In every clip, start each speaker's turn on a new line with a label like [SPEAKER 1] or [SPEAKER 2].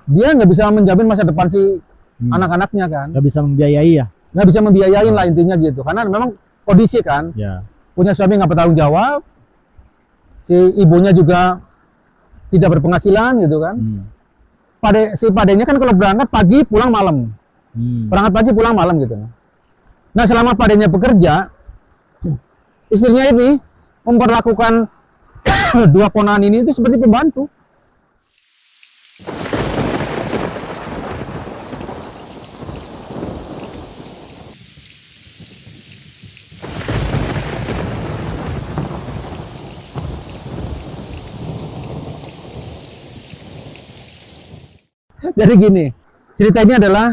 [SPEAKER 1] dia nggak bisa menjamin masa depan si anak-anaknya kan,
[SPEAKER 2] Nggak bisa membiayai ya.
[SPEAKER 1] nggak bisa membiayain lah intinya gitu, karena memang kondisi kan,
[SPEAKER 2] Ya.
[SPEAKER 1] punya suami nggak bertanggung jawab, si ibunya juga tidak berpenghasilan gitu kan. Si padenya kan kalau berangkat pagi pulang malam, berangkat pagi pulang malam gitu. Nah selama padenya bekerja, istrinya ini memperlakukan dua ponakan ini itu seperti pembantu. Jadi gini, cerita ini adalah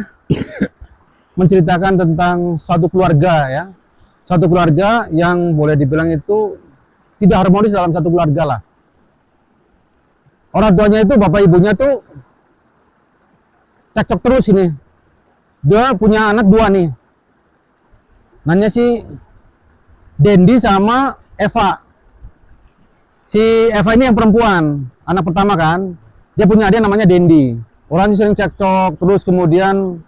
[SPEAKER 1] menceritakan tentang suatu keluarga ya. Suatu keluarga yang boleh dibilang itu tidak harmonis dalam satu keluarga lah. Orang tuanya itu, bapak ibunya tuh cekcok terus ini. Dia punya anak dua nih. Namanya si Dendi sama Eva. Si Eva ini yang perempuan, anak pertama kan. Dia punya adik namanya Dendi. Orangnya sering cekcok, terus kemudian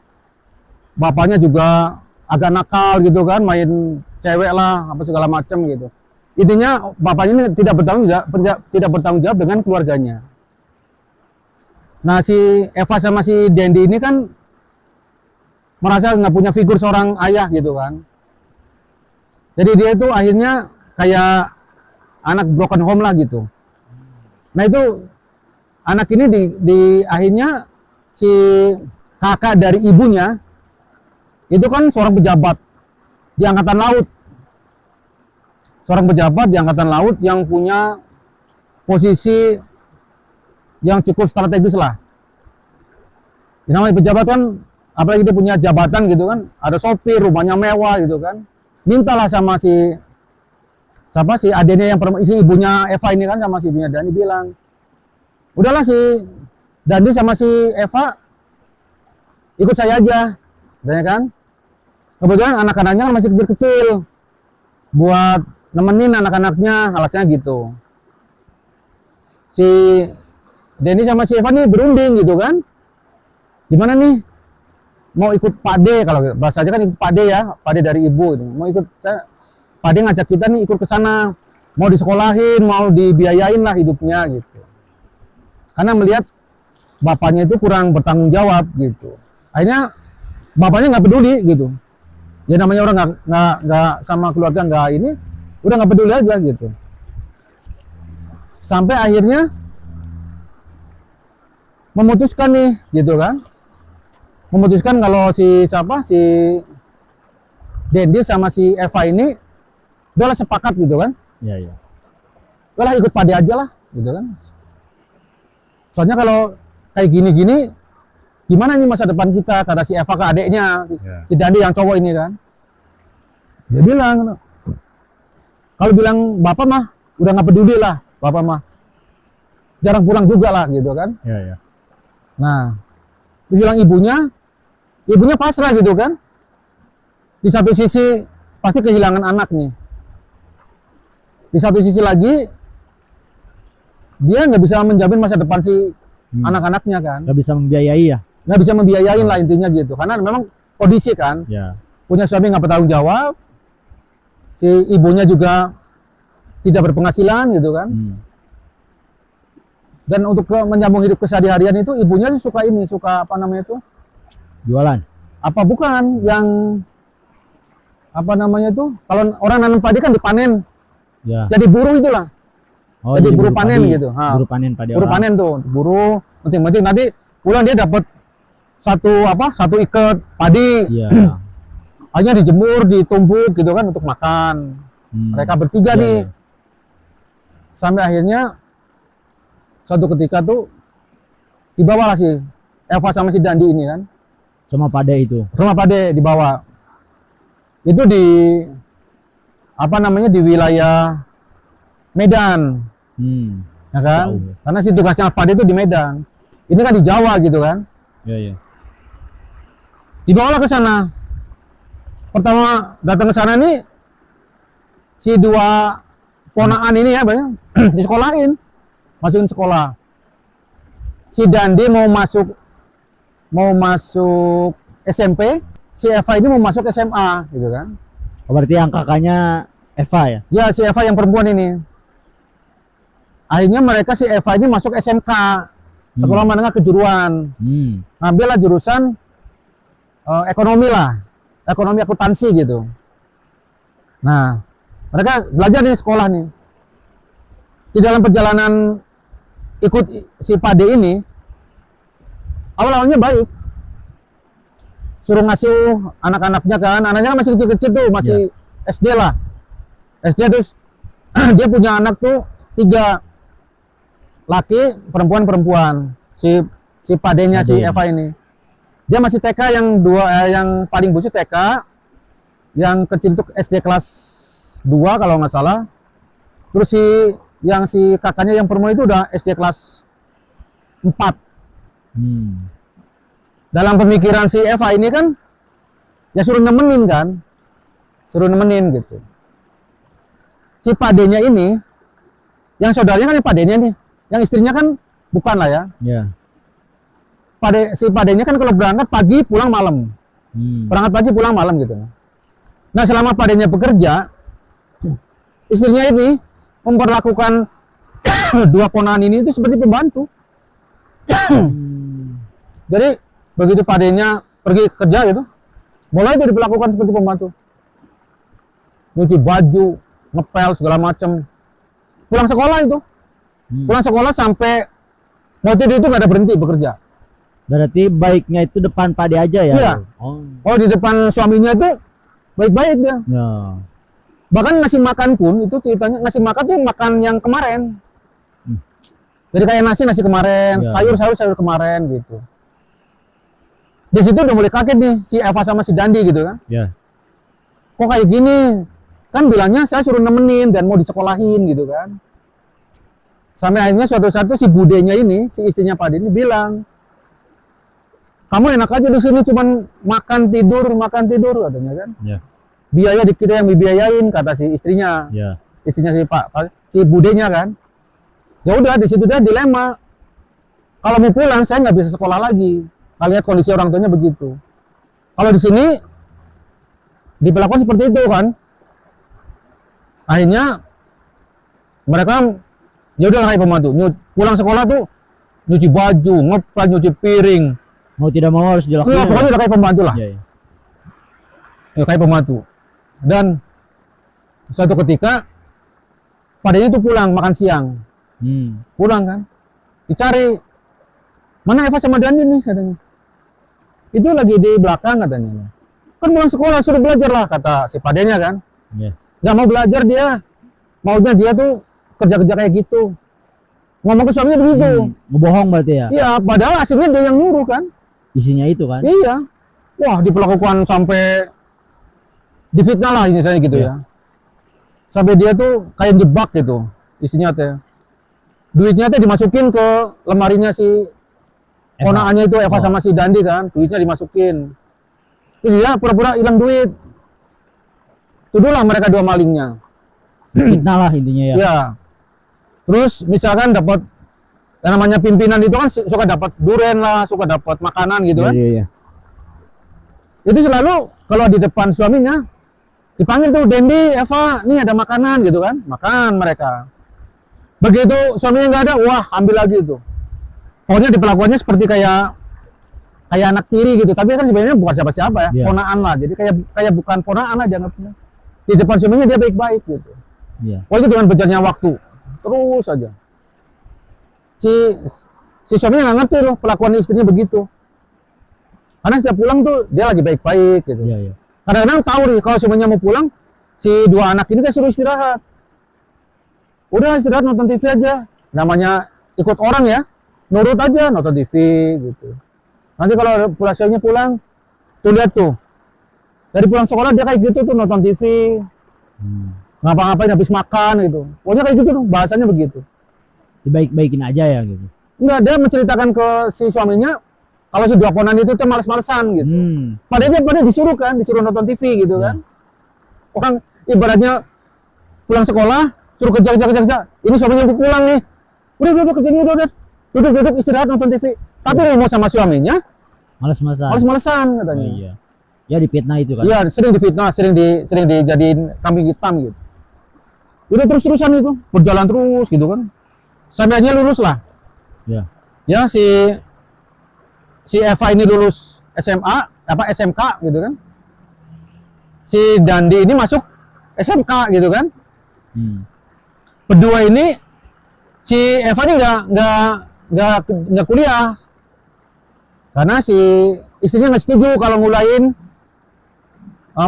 [SPEAKER 1] bapaknya juga agak nakal gitu kan, main cewek lah, apa segala macam gitu. Intinya bapaknya ini tidak bertanggung jawab dengan keluarganya. Nah si Eva sama si Dendi ini kan merasa nggak punya figur seorang ayah gitu kan. Jadi dia itu akhirnya kayak anak broken home lah gitu. Nah itu anak ini di akhirnya si kakak dari ibunya itu kan seorang pejabat di angkatan laut. Seorang pejabat di angkatan laut yang punya posisi yang cukup strategis lah. Yang namanya pejabat kan, apalagi dia punya jabatan gitu kan, ada sopir, rumahnya mewah gitu kan. Mintalah sama si adenya yang si ibunya Eva ini kan, sama si ibunya Dani bilang, udahlah si Dandi sama si Eva ikut saya aja, katanya kan. Kebetulan anak-anaknya kan masih kecil-kecil, buat nemenin anak-anaknya, alasannya gitu. Si Denny sama si Eva nih berunding gitu kan. Gimana nih? Mau ikut Pak D, kalau bahasa aja kan ikut Pak D ya, Pak D dari ibu. Mau ikut Pak D ngajak kita nih ikut ke sana, mau disekolahin, mau dibiayain lah hidupnya gitu. Karena melihat bapaknya itu kurang bertanggung jawab gitu. Akhirnya bapaknya nggak peduli gitu. Ya namanya orang nggak sama keluarga nggak ini, udah nggak peduli aja gitu. Sampai akhirnya memutuskan nih gitu kan. Memutuskan kalau si Dendi sama si Eva ini udahlah sepakat gitu kan.
[SPEAKER 2] Iya, iya.
[SPEAKER 1] Udahlah ikut Pade aja lah gitu kan. Soalnya kalau kayak gini-gini gimana nih masa depan kita, kata si Eva ke adeknya, si Dandi yang cowok ini kan. Dia bilang, kalau bilang bapak mah udah nggak peduli lah, bapak mah jarang pulang juga lah gitu kan.
[SPEAKER 2] Iya, iya.
[SPEAKER 1] Nah, dia bilang ibunya pasrah gitu kan. Di satu sisi pasti kehilangan anak nih. Di satu sisi lagi dia nggak bisa menjamin masa depan si anak-anaknya kan.
[SPEAKER 2] Nggak bisa membiayai ya.
[SPEAKER 1] Nggak bisa membiayain lah intinya gitu. Karena memang kondisi kan.
[SPEAKER 2] Ya.
[SPEAKER 1] Punya suami nggak bertanggung jawab. Si ibunya juga tidak berpenghasilan gitu kan. Dan untuk menyambung hidup keseharian itu ibunya sih suka apa namanya itu?
[SPEAKER 2] Jualan.
[SPEAKER 1] Apa bukan yang apa namanya itu? Kalau orang nanam padi kan dipanen.
[SPEAKER 2] Ya.
[SPEAKER 1] Jadi buruh itulah.
[SPEAKER 2] Oh,
[SPEAKER 1] jadi buru panen
[SPEAKER 2] padi.
[SPEAKER 1] gitu.
[SPEAKER 2] Buru panen padi.
[SPEAKER 1] Buru panen tuh, buru penting-penting nanti pulang dia dapat satu ikat padi.
[SPEAKER 2] Iya.
[SPEAKER 1] Akhirnya dijemur, ditumbuk gitu kan untuk makan. Mereka bertiga nih. Sampai akhirnya suatu ketika tuh dibawalah si Eva sama si Dandi ini kan.
[SPEAKER 2] Sama Pade itu.
[SPEAKER 1] Rumah Pade dibawa. Itu di apa namanya di wilayah Medan. Ya kan?
[SPEAKER 2] Jauh.
[SPEAKER 1] Karena si tugasnya Pade itu di Medan. Ini kan di Jawa gitu kan.
[SPEAKER 2] Iya, iya.
[SPEAKER 1] Dibawalah ke sana. Pertama datang ke sana nih si dua ponakan ini ya banyak disekolahin. Masukin sekolah. Si Dandi mau masuk mau masuk SMP, si Eva ini mau masuk SMA gitu kan.
[SPEAKER 2] Oh, berarti yang kakaknya Eva ya?
[SPEAKER 1] Ya, si Eva yang perempuan ini. Akhirnya mereka si Eva ini masuk SMK, Sekolah Menengah Kejuruan. Ngambillah jurusan ekonomi lah, ekonomi akuntansi gitu. Nah, mereka belajar di sekolah nih. Di dalam perjalanan ikut si Pade ini, awal-awalnya baik. Suruh ngasuh anak-anaknya kan, anaknya kan masih kecil-kecil tuh, masih SD lah. SD terus dia punya anak tuh 3 laki, perempuan. Si Padenya si Eva ini. Dia masih TK yang yang paling bocil TK, yang kecil itu SD kelas 2 kalau nggak salah. Terus si kakaknya yang perempuan itu udah SD kelas 4. Dalam pemikiran si Eva ini kan, ya suruh nemenin kan, gitu. Si Padenya ini, yang saudaranya kan Padenya nih, yang istrinya kan bukan lah ya. Si Padenya kan kalau berangkat pagi pulang malam, berangkat pagi pulang malam gitu. Nah selama Padenya bekerja, istrinya ini memperlakukan 2 ponakan ini itu seperti pembantu. Jadi begitu Padenya pergi kerja gitu, mulai itu diperlakukan seperti pembantu. Nyuci baju, ngepel segala macam. Pulang sekolah itu, pulang sekolah sampai mau tidur itu nggak ada berhenti bekerja.
[SPEAKER 2] Berarti baiknya itu depan Pade aja ya?
[SPEAKER 1] Iya. Oh di depan suaminya itu baik-baik dia. Bahkan ngasih makan pun itu ceritanya ngasih makan tuh makan yang kemarin. Jadi kayak nasi kemarin, sayur kemarin gitu. Di situ udah mulai kaget nih si Eva sama si Dandi gitu kan. Kok kayak gini? Kan bilangnya saya suruh nemenin dan mau disekolahin gitu kan. Sampai akhirnya suatu si budenya ini, si istrinya Pade ini bilang, kamu enak aja di sini cuman makan tidur katanya kan. Biaya di kita yang dibiayain kata si istrinya. Istrinya si budenya kan. Ya udah di situ dia dilema. Kalau mau pulang saya nggak bisa sekolah lagi. Kalau lihat kondisi orang tuanya begitu. Kalau di sini diperlakukan seperti itu kan. Akhirnya mereka ya udah kayak pembantu. Pulang sekolah tuh nyuci baju, ngepel, nyuci piring.
[SPEAKER 2] Mau tidak mau harus dilakukan.
[SPEAKER 1] Ya, pokoknya udah kayak pembantu lah. Ya kayak pembantu. Dan suatu ketika Padanya itu pulang makan siang. Pulang kan. Dicari. Mana Eva sama Dandi nih katanya. Itu lagi di belakang katanya. Kan pulang sekolah suruh belajar lah kata si Padanya kan. Nggak mau belajar dia. Maunya dia tuh kerja-kerja kayak gitu. Ngomong ke suaminya begitu.
[SPEAKER 2] Ngebohong berarti ya?
[SPEAKER 1] Iya, padahal aslinya dia yang nyuruh kan.
[SPEAKER 2] Isinya itu kan?
[SPEAKER 1] Iya. Wah, diperlakukan sampai difitnah lah misalnya gitu ya. Sampai dia tuh kayak jebak gitu. Isinya teh. Duitnya teh dimasukin ke lemarinya si ponakannya itu Eva sama si Dandi kan. Duitnya dimasukin. Terus dia pura-pura hilang duit. Tuduhlah mereka 2 malingnya.
[SPEAKER 2] Fitnah lah intinya ya.
[SPEAKER 1] Iya. Terus misalkan dapat yang namanya pimpinan itu kan suka dapat duren lah, suka dapat makanan gitu kan. Itu selalu kalau di depan suaminya dipanggil tuh Dendi, Eva, nih ada makanan gitu kan. Makan mereka. Begitu suaminya nggak ada, wah ambil lagi itu. Pokoknya diperlakukannya seperti kayak anak tiri gitu. Tapi kan sebenarnya bukan siapa-siapa ya, ponaan lah. Jadi kayak bukan ponaan lah dianggapnya. Di depan suaminya dia baik-baik gitu. Oh itu dengan berjalannya waktu terus aja si suaminya nggak ngerti loh pelakuan istrinya begitu, karena setiap pulang tuh dia lagi baik-baik gitu. Kadang-kadang tahu nih kalau suaminya mau pulang, si 2 anak ini kan suruh istirahat, udah istirahat nonton TV aja, namanya ikut orang ya, nurut aja nonton TV gitu. Nanti kalau suaminya pulang tuh lihat tuh dari pulang sekolah dia kayak gitu tuh nonton TV, ngapa-ngapain habis makan gitu. Pokoknya kayak gitu tuh, bahasanya begitu.
[SPEAKER 2] Dibaik-baikin aja ya gitu.
[SPEAKER 1] Enggak, dia menceritakan ke si suaminya kalau si 2 ponan itu tuh males-malesan gitu. Padahal disuruh nonton TV gitu kan. Orang ibaratnya pulang sekolah, suruh kerja. Ini suaminya pulang nih. Udah kerjanya udah. Duduk istirahat nonton TV. Tapi ngomong sama suaminya,
[SPEAKER 2] Males-malesan.
[SPEAKER 1] Males-malesan
[SPEAKER 2] Oh,
[SPEAKER 1] katanya.
[SPEAKER 2] iya. Ya difitnah itu kan.
[SPEAKER 1] Iya, sering difitnah, sering dijadiin kambing hitam gitu. Itu terus-terusan itu, berjalan terus gitu kan. Sampai akhirnya lulus lah.
[SPEAKER 2] Ya.
[SPEAKER 1] Ya si Eva ini lulus SMA, SMK gitu kan. Si Dandi ini masuk SMK gitu kan. Berdua ini si Eva ini nggak kuliah karena si istrinya nggak setuju kalau ngulain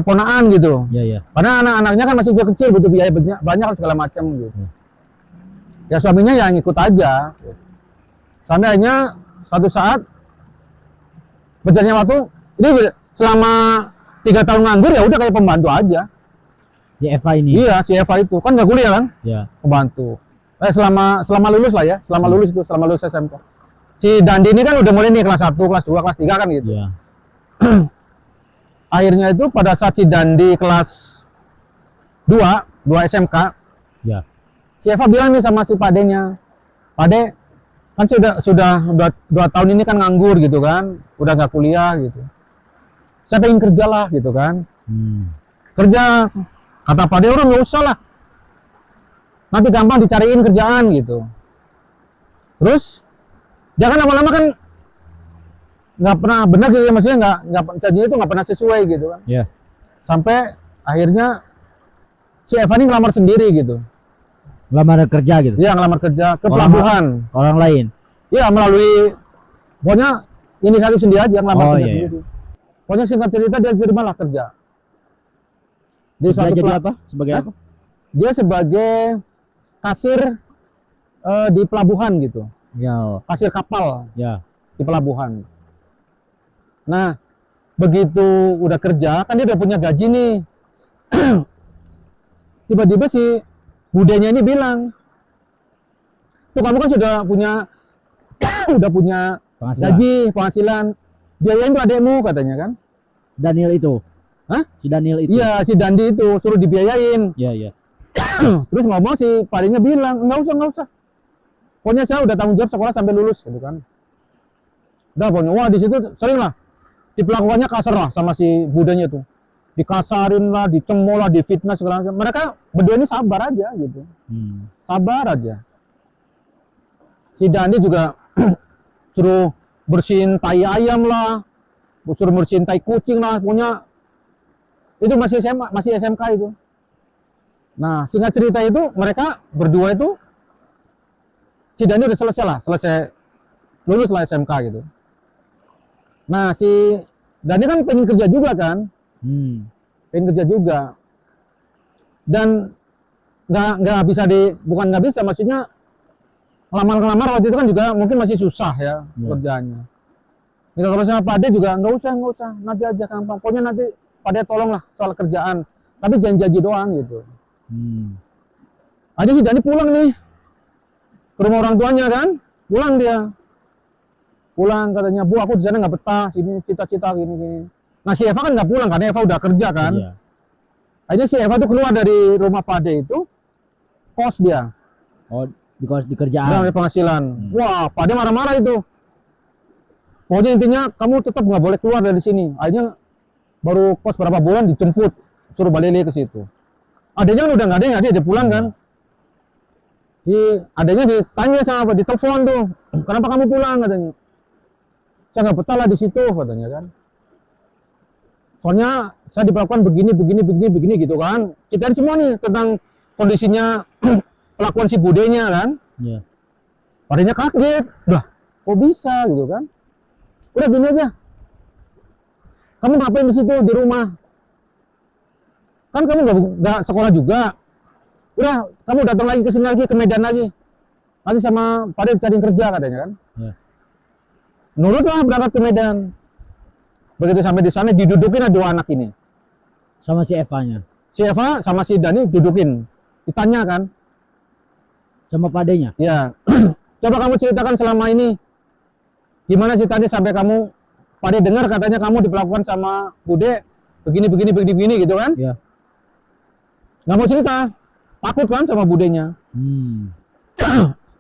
[SPEAKER 1] ponaan gitu.
[SPEAKER 2] Iya.
[SPEAKER 1] Karena anak-anaknya kan masih kecil, butuh biaya banyak segala macam gitu. Ya suaminya ya ngikut aja. Sampai akhirnya suatu saat berjalannya waktu, ini selama 3 tahun nganggur ya udah kayak pembantu aja.
[SPEAKER 2] Si Eva ini.
[SPEAKER 1] Iya, si Eva itu kan nggak kuliah kan,
[SPEAKER 2] Ya.
[SPEAKER 1] pembantu. Selama lulus lah ya, selama lulus SMK. Si Dandi ini kan udah mulai nih kelas 1, kelas 2, kelas 3 kan gitu.
[SPEAKER 2] Ya.
[SPEAKER 1] Akhirnya itu pada saat si Dandi kelas 2 SMK,
[SPEAKER 2] Ya.
[SPEAKER 1] si Eva bilang nih sama si Padenya, Pade kan sudah 2 tahun ini kan nganggur gitu kan, udah nggak kuliah gitu. Saya pengen kerja lah gitu kan. Kerja, kata Pade, orang nggak usah lah, nanti gampang dicariin kerjaan gitu. Terus dia kan lama-lama kan nggak pernah benar gitu ya, maksudnya nggak janjinya itu nggak pernah sesuai gitu kan.
[SPEAKER 2] Ya.
[SPEAKER 1] Sampai akhirnya si Eva ini ngelamar sendiri gitu.
[SPEAKER 2] Ngelamar kerja gitu.
[SPEAKER 1] Iya, ngelamar kerja ke pelabuhan.
[SPEAKER 2] Orang lain.
[SPEAKER 1] Iya, melalui pokoknya inisiatif sendiri aja, ngelamar kerja sendiri. Pokoknya singkat cerita dia terimalah kerja. Di
[SPEAKER 2] Dia jadi apa? Sebagai apa?
[SPEAKER 1] Dia sebagai kasir di pelabuhan gitu.
[SPEAKER 2] Ya.
[SPEAKER 1] Kasir kapal
[SPEAKER 2] Ya.
[SPEAKER 1] di pelabuhan. Nah, begitu udah kerja, kan dia udah punya gaji nih. Tiba-tiba si budenya ini bilang, tuh kamu kan sudah punya udah punya gaji, penghasilan, biayain tuh adekmu katanya kan.
[SPEAKER 2] Daniel itu.
[SPEAKER 1] Hah?
[SPEAKER 2] Si Daniel itu.
[SPEAKER 1] Iya, si Dandi itu suruh dibiayain.
[SPEAKER 2] Iya.
[SPEAKER 1] Terus ngomong si Padenya bilang, nggak usah. Pokoknya saya udah tanggung jawab sekolah sampai lulus gitu kan. Udah pokoknya, wah di situ sering lah diperlakukannya kasar lah sama si budenya tuh. Dikasarin lah, dicemooh lah, difitnah segala macam. Mereka berdua ini sabar aja gitu. Sabar aja. Si Dandi juga suruh bersihin tai ayam lah, suruh bersihin tai kucing lah, pokoknya itu masih SMA, masih SMK itu. Nah, singkat cerita itu mereka berdua itu si Dani udah selesai lulus lah SMK gitu. Nah, si Dani kan pengen kerja juga kan, pengen kerja juga, dan nggak bisa bukan nggak bisa, maksudnya ngelamar waktu itu kan juga mungkin masih susah ya kerjanya. Minta tolong sama Pak Ade juga nggak usah, nanti aja gampang. Pokoknya nanti Pak Ade tolong lah soal kerjaan, tapi janji doang gitu. Aja si Dani pulang nih ke rumah orang tuanya kan, pulang katanya, Bu aku di sana nggak betah, sini cita-cita gini. Nah si Eva kan nggak pulang karena Eva udah kerja kan.
[SPEAKER 2] Iya.
[SPEAKER 1] Akhirnya si Eva tuh keluar dari rumah Pak Ade itu, kos dia.
[SPEAKER 2] Oh, di kos di kerjaan.
[SPEAKER 1] Dari penghasilan. Wah, Pak Ade marah-marah itu. Pokoknya intinya kamu tetap nggak boleh keluar dari sini. Akhirnya baru kos berapa bulan dijemput, suruh balik lagi ke situ. Adanya kan udah nggak ada, dia pulang kan. Adanya ditanya sama di telepon tuh, kenapa kamu pulang katanya. Saya nggak betah lah di situ katanya kan. Soalnya saya diperlakukan begini gitu kan. Ceritain semua nih tentang kondisinya pelakuan si budenya kan.
[SPEAKER 2] Iya.
[SPEAKER 1] Padanya kaget, kok bisa gitu kan. Udah gini aja, kamu ngapain di situ di rumah? Kan kamu nggak sekolah juga. Udah, kamu datang lagi ke sini lagi, ke Medan lagi. Nanti sama Pak Ade cari kerja katanya kan.
[SPEAKER 2] Ya.
[SPEAKER 1] Nurutlah berangkat ke Medan. Begitu sampai di sana didudukin ada 2 anak ini.
[SPEAKER 2] Sama si Evanya.
[SPEAKER 1] Si Eva sama si Dani dudukin. Ditanya kan.
[SPEAKER 2] Sama padenya.
[SPEAKER 1] Ya. Coba kamu ceritakan selama ini. Gimana sih tadi sampai kamu Pak Ade dengar katanya kamu diperlakukan sama Bude begini gitu kan.
[SPEAKER 2] Iya.
[SPEAKER 1] Nggak mau cerita. Takut kan sama budenya.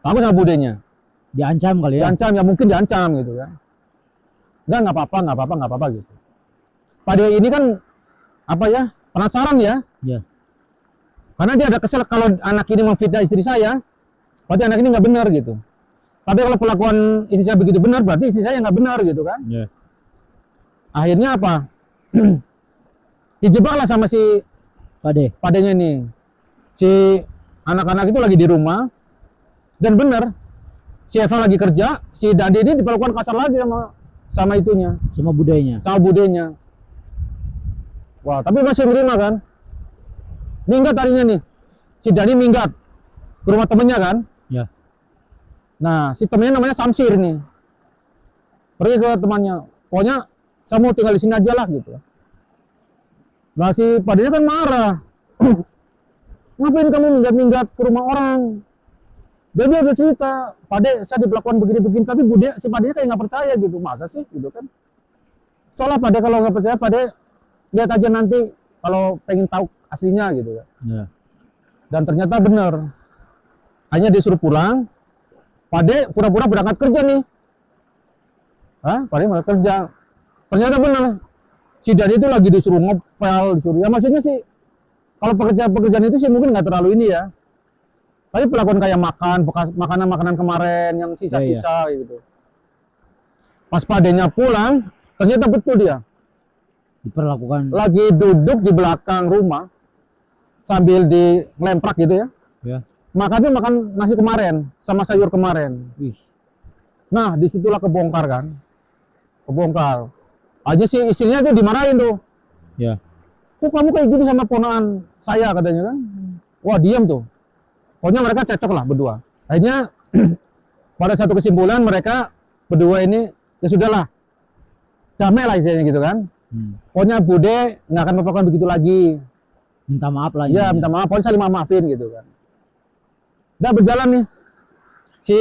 [SPEAKER 1] Takut sama budenya.
[SPEAKER 2] Diancam kali ya.
[SPEAKER 1] Diancam, ya mungkin diancam gitu kan. nggak apa-apa, nggak apa-apa gitu. Pak D ini kan apa ya, penasaran ya,
[SPEAKER 2] Ya.
[SPEAKER 1] karena dia ada kesel kalau anak ini memfitnah istri saya, berarti anak ini nggak benar gitu. Tapi kalau perlakuan istri saya begitu benar, berarti istri saya nggak benar gitu kan.
[SPEAKER 2] Ya.
[SPEAKER 1] Akhirnya apa? Dijebaklah sama si
[SPEAKER 2] Pade.
[SPEAKER 1] padanya ini. Si anak-anak itu lagi di rumah, dan benar, si Eva lagi kerja, si Dandi ini diperlakukan kasar lagi sama itunya,
[SPEAKER 2] Sama budayanya.
[SPEAKER 1] sama budenya. Wah, tapi masih menerima kan? Minggat tadinya nih, si Dandi minggat ke rumah temennya kan?
[SPEAKER 2] Ya.
[SPEAKER 1] Nah, si temennya namanya Samsir nih, pergi ke temannya, pokoknya saya mau tinggal di sini aja lah gitu. Nah, si padanya kan marah. Ngapain kamu minggat-minggat ke rumah orang? Dia udah cerita, Pade saya diperlakukan begini-begini, tapi si Padenya kayak nggak percaya gitu. Masa sih gitu kan? Soalnya Pade kalau nggak percaya, Pade lihat aja nanti kalau pengen tahu aslinya gitu kan.
[SPEAKER 2] Ya.
[SPEAKER 1] Dan ternyata benar. Hanya disuruh pulang, Pade pura-pura berangkat kerja nih. Hah? Pade berangkat kerja. Ternyata benar. Si Dani itu lagi disuruh ngepel, disuruh, ya maksudnya sih kalau pekerjaan itu sih mungkin nggak terlalu ini ya. Tapi perlakuan kayak makan, bekas makanan kemarin yang sisa-sisa gitu. Pas Padenya pulang, ternyata betul dia.
[SPEAKER 2] Diperlakukan.
[SPEAKER 1] Lagi duduk di belakang rumah sambil dilemprak gitu ya.
[SPEAKER 2] Ya.
[SPEAKER 1] Makannya makan nasi kemarin sama sayur kemarin.
[SPEAKER 2] Wih.
[SPEAKER 1] Nah, disitulah kebongkar kan. Kebongkar. Aja sih istrinya tuh dimarahin tuh.
[SPEAKER 2] Ya.
[SPEAKER 1] Kok kamu kayak gini sama ponakan saya katanya kan. Wah, diam tuh. Pokoknya mereka cocok lah berdua. Akhirnya pada satu kesimpulan mereka berdua ini ya sudahlah. Damai lah istilahnya gitu kan. Pokoknya Bude nggak akan melakukan begitu lagi.
[SPEAKER 2] Minta maaf lah.
[SPEAKER 1] Ya, minta maaf, pokoknya saling maafin gitu kan. Udah berjalan nih. Si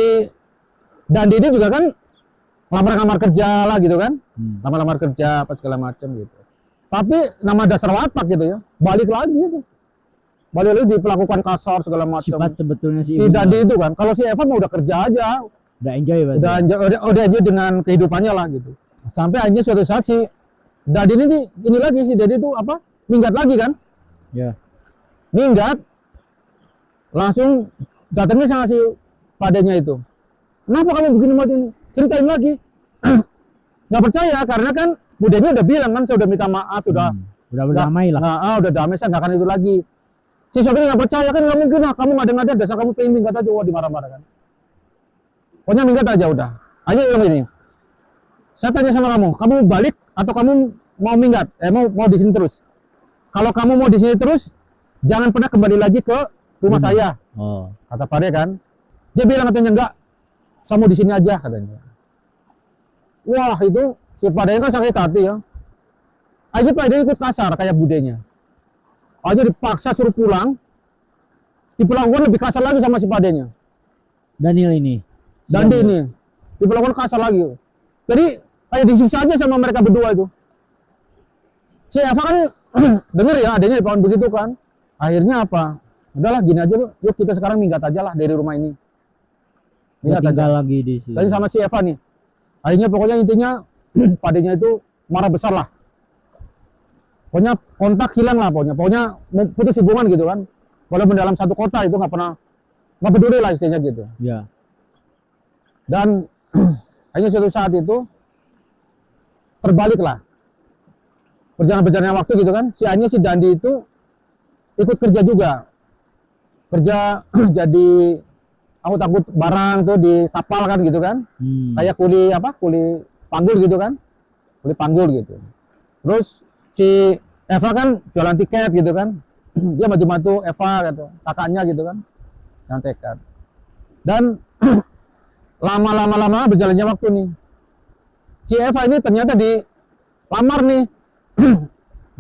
[SPEAKER 1] Dandi ini juga kan lamar-lamar kerja lah gitu kan. Lamar-lamar kerja apa segala macam gitu. Tapi nama dasar watak gitu ya. Balik lagi gitu. Balik lagi diperlakukan kasar segala macam.
[SPEAKER 2] Sifat sebetulnya
[SPEAKER 1] Si Dandi itu kan. Kalau si Evan mah udah kerja aja.
[SPEAKER 2] udah enjoy berarti.
[SPEAKER 1] Udah enjoy dengan kehidupannya lah gitu. Sampai akhirnya suatu saat si Dandi ini lagi si Dandi itu apa? Minggat lagi kan?
[SPEAKER 2] Ya.
[SPEAKER 1] Minggat. Langsung datangnya sama si padanya itu. Kenapa kamu begini mati ini? Ceritain lagi. Nggak percaya karena kan budenya udah bilang kan saya udah minta maaf sudah
[SPEAKER 2] berdamai lah.
[SPEAKER 1] udah damai saya nggak akan itu lagi. Si sopir nggak percaya kan nggak mungkin lah kamu ngada-ngada dasar kamu pengen minggat aja. Wah, dimarah-marah kan. Pokoknya minggat aja udah. Aja yang ini. Saya tanya sama kamu balik atau kamu mau minggat? Mau di sini terus? Kalau kamu mau di sini terus, jangan pernah kembali lagi ke rumah saya.
[SPEAKER 2] Oh.
[SPEAKER 1] Kata Pade kan. Dia bilang katanya enggak. Saya mau di sini aja katanya. Wah, itu si Pade kan sakit hati ya. Aja Pade ikut kasar kayak budenya. Aja dipaksa suruh pulang. Diperlakukan lebih kasar lagi sama si Padenya.
[SPEAKER 2] Daniel ini.
[SPEAKER 1] Dandi ini diperlakukan kasar lagi. Jadi kayak disiksa aja sama mereka berdua itu. Si Eva kan denger ya adanya diperlakukan begitu kan. Akhirnya apa? Udahlah gini aja yuk kita sekarang minggat aja lah dari rumah ini.
[SPEAKER 2] Nggak
[SPEAKER 1] Minggat
[SPEAKER 2] tinggal
[SPEAKER 1] aja.
[SPEAKER 2] lagi di sini.
[SPEAKER 1] Tadi sama si Eva nih. Akhirnya pokoknya intinya Padenya itu marah besar lah. Pokoknya kontak hilang lah pokoknya. Pokoknya putus hubungan gitu kan. Walaupun dalam satu kota itu nggak peduli lah istilahnya gitu.
[SPEAKER 2] Ya.
[SPEAKER 1] Dan hanya suatu saat itu terbalik lah. Berjalan-berjalannya waktu gitu kan. Si Dandi itu ikut kerja juga. Kerja jadi angkut barang tuh di kapal kan gitu kan. Kayak kuli panggul gitu kan. Kuli panggul gitu. Terus si Eva kan jualan tiket gitu kan. Dia maju-maju Eva gitu, kakaknya gitu kan. Yang tekad. Dan lama berjalannya waktu nih. Si Eva ini ternyata dilamar nih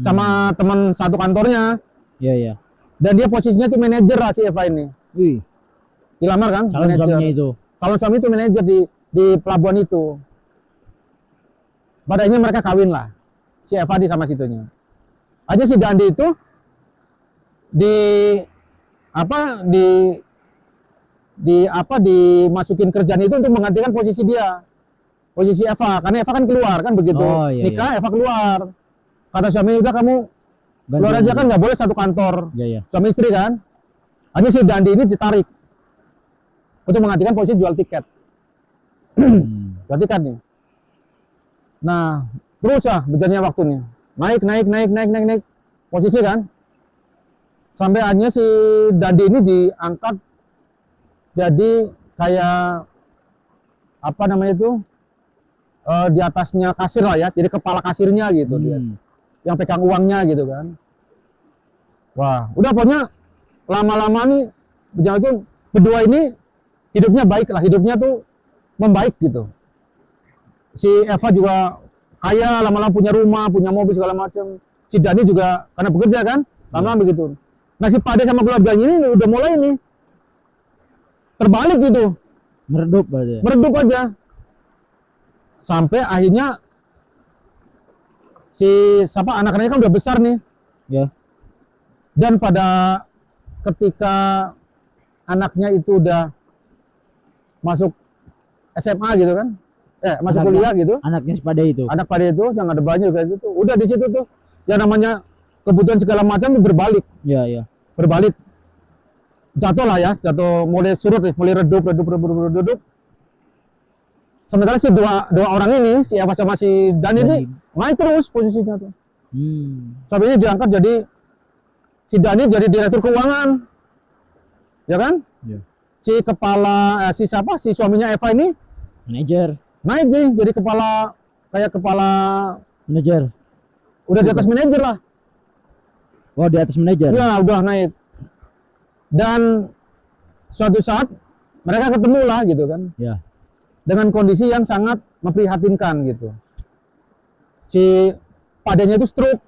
[SPEAKER 1] sama teman satu kantornya.
[SPEAKER 2] Iya, iya.
[SPEAKER 1] Dan dia posisinya tuh manajer lah si Eva ini.
[SPEAKER 2] Wih,
[SPEAKER 1] Dilamar kan?
[SPEAKER 2] calon
[SPEAKER 1] Manajer.
[SPEAKER 2] suaminya itu.
[SPEAKER 1] Calon suami itu manajer di pelabuhan itu. Pada akhirnya mereka kawin lah. Si Eva sama situnya. Aja si Dandi itu dimasukin kerjaan itu untuk menggantikan posisi dia. posisi Eva, karena Eva kan keluar kan begitu
[SPEAKER 2] Oh, iya,
[SPEAKER 1] nikah Eva keluar. Kata suami udah kamu keluar aja kan nggak boleh satu kantor.
[SPEAKER 2] Iya, iya.
[SPEAKER 1] Suami istri kan. Hanya si Dandi ini ditarik untuk menggantikan posisi jual tiket. Jual tiket nih. Nah, terus ya berjalannya waktunya. Naik posisi kan. Sampai akhirnya si Dandi ini diangkat jadi kayak apa namanya itu di atasnya kasir lah ya, jadi kepala kasirnya gitu dia, yang pegang uangnya gitu kan. Wah, udah pokoknya lama-lama nih berjalan itu berdua ini hidupnya baik lah, hidupnya tuh membaik gitu. Si Eva juga kaya, lama-lama punya rumah, punya mobil segala macam. Si Dani juga karena bekerja kan, lama-lama begitu. Nah si Pade sama keluarganya ini udah mulai nih terbalik gitu,
[SPEAKER 2] Meredup aja.
[SPEAKER 1] meredup aja. Sampai akhirnya si siapa anak-anaknya kan udah besar nih.
[SPEAKER 2] Ya.
[SPEAKER 1] Dan pada ketika anaknya itu udah masuk SMA gitu kan, masuk
[SPEAKER 2] Anaknya-
[SPEAKER 1] kuliah gitu,
[SPEAKER 2] Anaknya si Pade itu.
[SPEAKER 1] anak Pade itu yang ada banyak kayak gitu, udah di situ tuh yang namanya kebutuhan segala macam tuh berbalik,
[SPEAKER 2] Iya, iya.
[SPEAKER 1] berbalik, jatuh lah ya, jatuh mulai surut, mulai redup. Sementara si dua orang ini, si Eva sama si Dan ini naik terus posisinya tuh. Sampai ini diangkat jadi si Dani jadi direktur keuangan, ya kan?
[SPEAKER 2] Ya.
[SPEAKER 1] Si kepala si siapa? Si suaminya Eva ini
[SPEAKER 2] Manajer.
[SPEAKER 1] naik jadi kepala kayak kepala
[SPEAKER 2] Manajer.
[SPEAKER 1] udah di atas manajer lah.
[SPEAKER 2] Oh, di atas manajer.
[SPEAKER 1] Ya udah naik. Dan suatu saat mereka ketemu lah gitu kan,
[SPEAKER 2] Ya.
[SPEAKER 1] dengan kondisi yang sangat memprihatinkan gitu. Si Padanya itu stroke,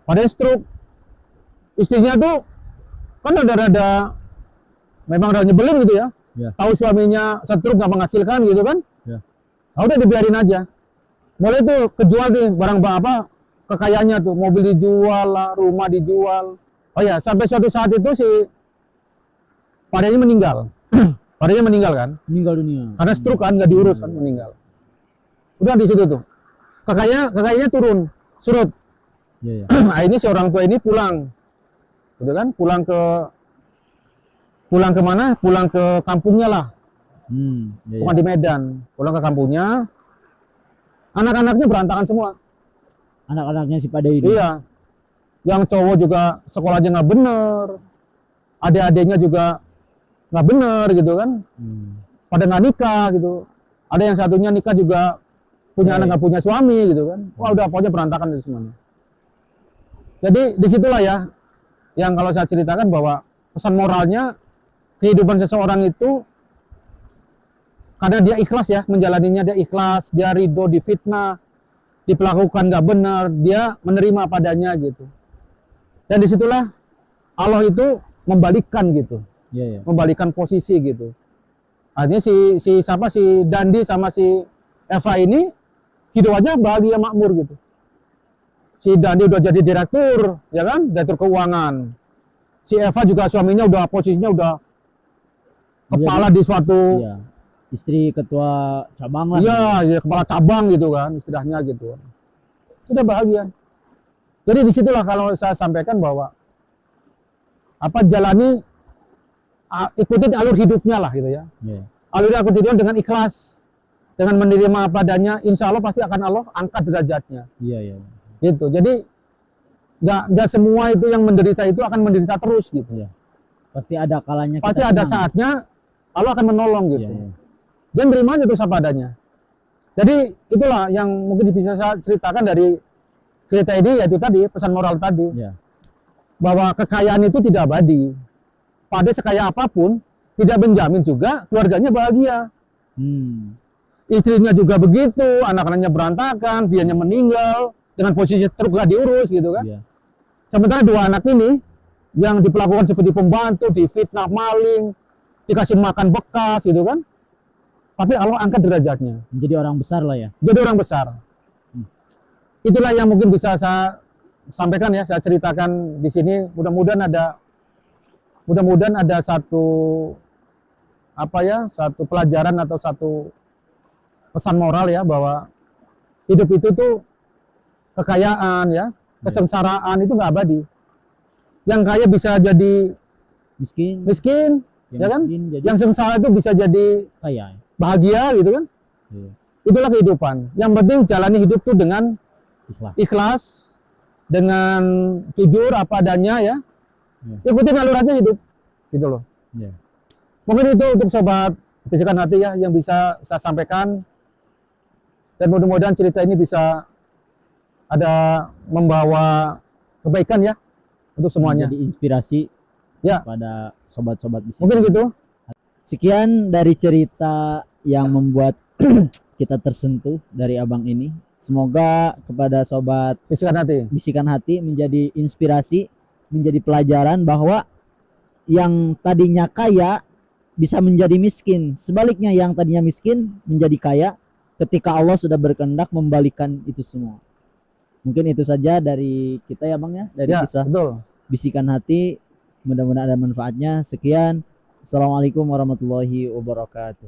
[SPEAKER 1] padanya stroke. Istrinya tuh kan rada memang rada nyebelin gitu ya.
[SPEAKER 2] Ya.
[SPEAKER 1] Tahu suaminya stroke nggak menghasilkan gitu kan.
[SPEAKER 2] Ya.
[SPEAKER 1] Nah, udah dibiarin aja. Mulai tuh kejual nih barang apa kekayaannya tuh, mobil dijual lah, rumah dijual. Oh ya, sampai suatu saat itu si Padanya meninggal. Padanya meninggal kan,
[SPEAKER 2] Meninggal dunia.
[SPEAKER 1] karena stroke kan nggak diurus kan, meninggal. Udah di situ tuh kekayaannya turun, surut.
[SPEAKER 2] Iya, iya.
[SPEAKER 1] Nah ini si orang tua ini pulang, gitu kan, pulang ke mana? Pulang ke kampungnya lah,
[SPEAKER 2] Iya,
[SPEAKER 1] bukan
[SPEAKER 2] iya.
[SPEAKER 1] di Medan. Pulang ke kampungnya, anak-anaknya berantakan semua.
[SPEAKER 2] Anak-anaknya si Pade ini.
[SPEAKER 1] Iya, yang cowok juga sekolahnya nggak bener, adik-adiknya juga nggak bener gitu kan, pada nggak nikah gitu. Ada yang satunya nikah juga punya anak nggak punya suami gitu kan. Wah udah pokoknya berantakan itu semuanya. Jadi disitulah ya yang kalau saya ceritakan bahwa pesan moralnya kehidupan seseorang itu karena dia ikhlas ya menjalaninya, dia ikhlas, dia ridho difitnah, diperlakukan nggak benar, dia menerima padanya gitu. Dan disitulah Allah itu membalikkan gitu,
[SPEAKER 2] Iya, iya.
[SPEAKER 1] membalikkan posisi gitu. Artinya si Dandi sama si Eva ini hidup aja bahagia makmur gitu. Si Dandi udah jadi direktur, ya kan, direktur keuangan. Si Eva juga suaminya udah posisinya udah kepala di suatu,
[SPEAKER 2] Iya. Istri ketua cabang lah.
[SPEAKER 1] iya, ya, kepala cabang gitu kan, istilahnya gitu. Udah bahagia. Jadi disitulah kalau saya sampaikan bahwa jalani ikutin alur hidupnya lah gitu ya.
[SPEAKER 2] Iya.
[SPEAKER 1] Alur hidupnya dengan ikhlas, dengan menerima apa adanya, insya Allah pasti akan Allah angkat derajatnya.
[SPEAKER 2] Iya, iya.
[SPEAKER 1] Gitu. Jadi nggak semua itu yang menderita itu akan menderita terus gitu.
[SPEAKER 2] Iya. Pasti ada kalanya
[SPEAKER 1] Pasti
[SPEAKER 2] kita
[SPEAKER 1] ada
[SPEAKER 2] senang.
[SPEAKER 1] saatnya Allah akan menolong gitu.
[SPEAKER 2] Iya, iya.
[SPEAKER 1] Dan terima aja terus apa adanya. Jadi itulah yang mungkin bisa saya ceritakan dari cerita ini, yaitu tadi pesan moral tadi.
[SPEAKER 2] Iya.
[SPEAKER 1] Bahwa kekayaan itu tidak abadi. Pada sekaya apapun tidak menjamin juga keluarganya bahagia. Istrinya juga begitu, anak-anaknya berantakan, dianya meninggal dengan posisi truk gak diurus gitu kan.
[SPEAKER 2] Iya.
[SPEAKER 1] Sementara dua anak ini yang diperlakukan seperti pembantu, difitnah maling, dikasih makan bekas gitu kan. Tapi Allah angkat derajatnya.
[SPEAKER 2] Menjadi orang besar lah ya.
[SPEAKER 1] Jadi orang besar. Itulah yang mungkin bisa saya sampaikan ya, saya ceritakan di sini. Mudah-mudahan ada satu satu pelajaran atau satu pesan moral ya, bahwa hidup itu tuh kekayaan ya, kesengsaraan itu nggak abadi. Yang kaya bisa jadi miskin, ya kan?
[SPEAKER 2] miskin jadi
[SPEAKER 1] Yang sengsara itu bisa jadi
[SPEAKER 2] kaya.
[SPEAKER 1] bahagia gitu kan?
[SPEAKER 2] Iya.
[SPEAKER 1] Itulah kehidupan. Yang penting jalani hidup tuh dengan
[SPEAKER 2] Ikhlas.
[SPEAKER 1] ikhlas, dengan jujur apa adanya ya.
[SPEAKER 2] Iya.
[SPEAKER 1] Ikutin alur aja hidup, gitu loh.
[SPEAKER 2] Iya.
[SPEAKER 1] Mungkin itu untuk sobat bisikan hati ya yang bisa saya sampaikan, dan mudah-mudahan cerita ini bisa ada membawa kebaikan ya untuk semuanya.
[SPEAKER 2] Jadi inspirasi
[SPEAKER 1] Ya,
[SPEAKER 2] pada sobat-sobat bisikan.
[SPEAKER 1] mungkin gitu.
[SPEAKER 2] Sekian dari cerita yang membuat kita tersentuh dari abang ini. Semoga kepada sobat
[SPEAKER 1] Bisikan hati.
[SPEAKER 2] bisikan hati menjadi inspirasi, menjadi pelajaran bahwa yang tadinya kaya bisa menjadi miskin. Sebaliknya yang tadinya miskin menjadi kaya ketika Allah sudah berkehendak membalikan itu semua. Mungkin itu saja dari kita ya Bang ya, dari
[SPEAKER 1] Ya,
[SPEAKER 2] kisah
[SPEAKER 1] betul.
[SPEAKER 2] bisikan hati. Mudah-mudahan ada manfaatnya. Sekian. Assalamualaikum warahmatullahi wabarakatuh.